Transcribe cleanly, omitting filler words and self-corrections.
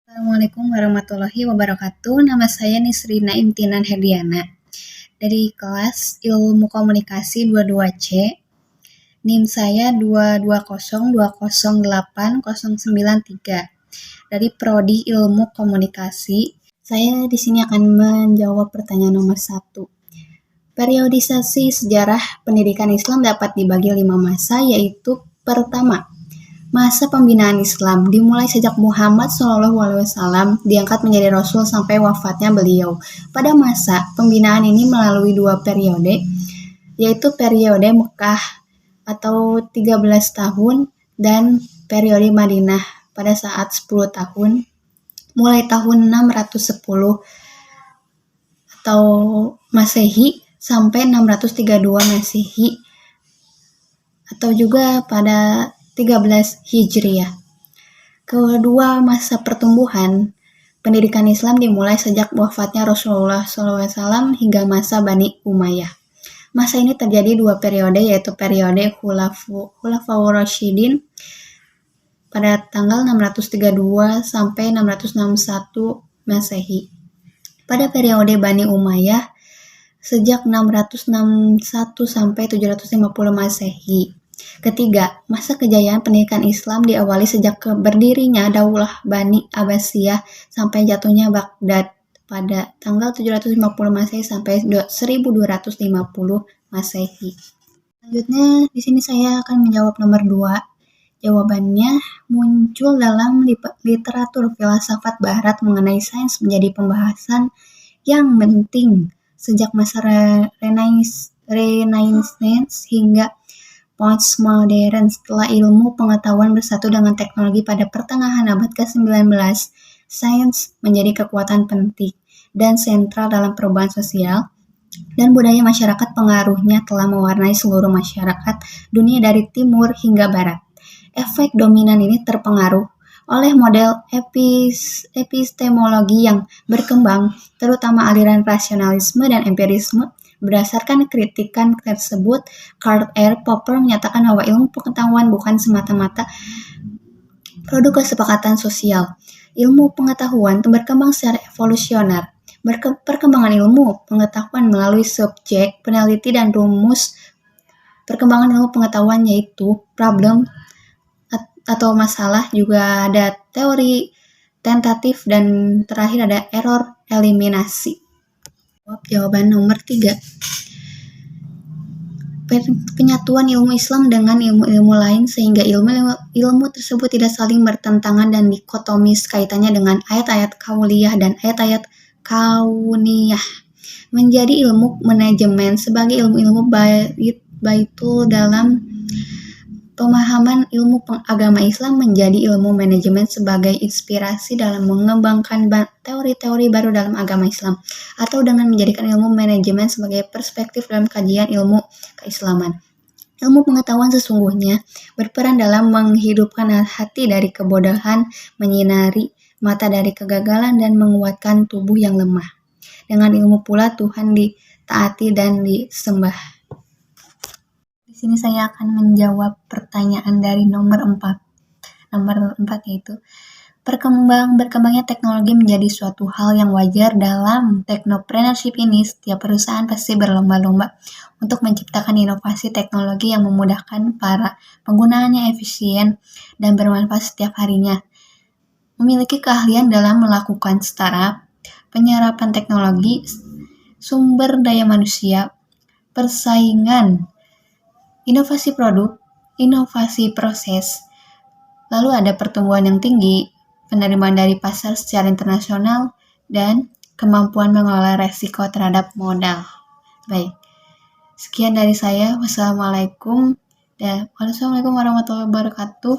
Assalamualaikum warahmatullahi wabarakatuh. Nama saya Nisrina Imtinan Herdiana dari kelas Ilmu Komunikasi 22C. NIM saya 220208093 dari Prodi Ilmu Komunikasi. Saya di sini akan menjawab pertanyaan nomor 1. Periodisasi sejarah pendidikan Islam dapat dibagi 5 masa, yaitu pertama, masa pembinaan Islam dimulai sejak Muhammad SAW diangkat menjadi Rasul sampai wafatnya beliau. Pada masa pembinaan ini melalui 2 periode, yaitu periode Mekah atau 13 tahun dan periode Madinah pada saat 10 tahun, mulai tahun 610 atau Masehi sampai 632 Masehi, atau juga pada 13 Hijriah. Kedua, masa pertumbuhan pendidikan Islam dimulai sejak wafatnya Rasulullah SAW hingga masa Bani Umayyah. Masa ini terjadi 2 periode, yaitu periode Khulafaur Rasyidin pada tanggal 632 sampai 661 Masehi. Pada periode Bani Umayyah sejak 661 sampai 750 Masehi. Ketiga, masa kejayaan pendidikan Islam diawali sejak berdirinya Daulah Bani Abbasiyah sampai jatuhnya Baghdad pada tanggal 750 Masehi sampai 1250 Masehi. Selanjutnya, di sini saya akan menjawab nomor 2. Jawabannya, muncul dalam literatur filsafat barat mengenai sains menjadi pembahasan yang penting sejak masa Renaissance hingga postmodern. Setelah ilmu pengetahuan bersatu dengan teknologi pada pertengahan abad ke-19, sains menjadi kekuatan penting dan sentral dalam perubahan sosial dan budaya masyarakat. Pengaruhnya telah mewarnai seluruh masyarakat dunia dari timur hingga barat. Efek dominan ini terpengaruh oleh model epistemologi yang berkembang, terutama aliran rasionalisme dan empirisme. Berdasarkan kritikan tersebut, Karl R. Popper menyatakan bahwa ilmu pengetahuan bukan semata-mata produk kesepakatan sosial. Ilmu pengetahuan berkembang secara evolusioner. Perkembangan ilmu pengetahuan melalui subjek, peneliti, dan rumus perkembangan ilmu pengetahuan, yaitu problem atau masalah, juga ada teori tentatif, dan terakhir ada error eliminasi. Jawaban nomor 3. Penyatuan ilmu Islam dengan ilmu-ilmu lain sehingga ilmu tersebut tidak saling bertentangan dan dikotomis kaitannya dengan ayat-ayat kauliyah dan ayat-ayat kauniyah. Menjadi ilmu manajemen sebagai ilmu-ilmu baitul dalam pemahaman ilmu agama Islam, menjadi ilmu manajemen sebagai inspirasi dalam mengembangkan teori-teori baru dalam agama Islam, atau dengan menjadikan ilmu manajemen sebagai perspektif dalam kajian ilmu keislaman. Ilmu pengetahuan sesungguhnya berperan dalam menghidupkan hati dari kebodohan, menyinari mata dari kegagalan, dan menguatkan tubuh yang lemah. Dengan ilmu pula Tuhan ditaati dan disembah. Di sini saya akan menjawab pertanyaan dari nomor 4. Nomor 4 yaitu berkembangnya teknologi menjadi suatu hal yang wajar. Dalam technopreneurship ini, setiap perusahaan pasti berlomba-lomba untuk menciptakan inovasi teknologi yang memudahkan para penggunaannya efisien dan bermanfaat setiap harinya. Memiliki keahlian dalam melakukan startup, penyerapan teknologi, sumber daya manusia, persaingan, inovasi produk, inovasi proses, lalu ada pertumbuhan yang tinggi, penerimaan dari pasar secara internasional, dan kemampuan mengelola resiko terhadap modal. Baik, sekian dari saya. Wassalamualaikum warahmatullahi wabarakatuh.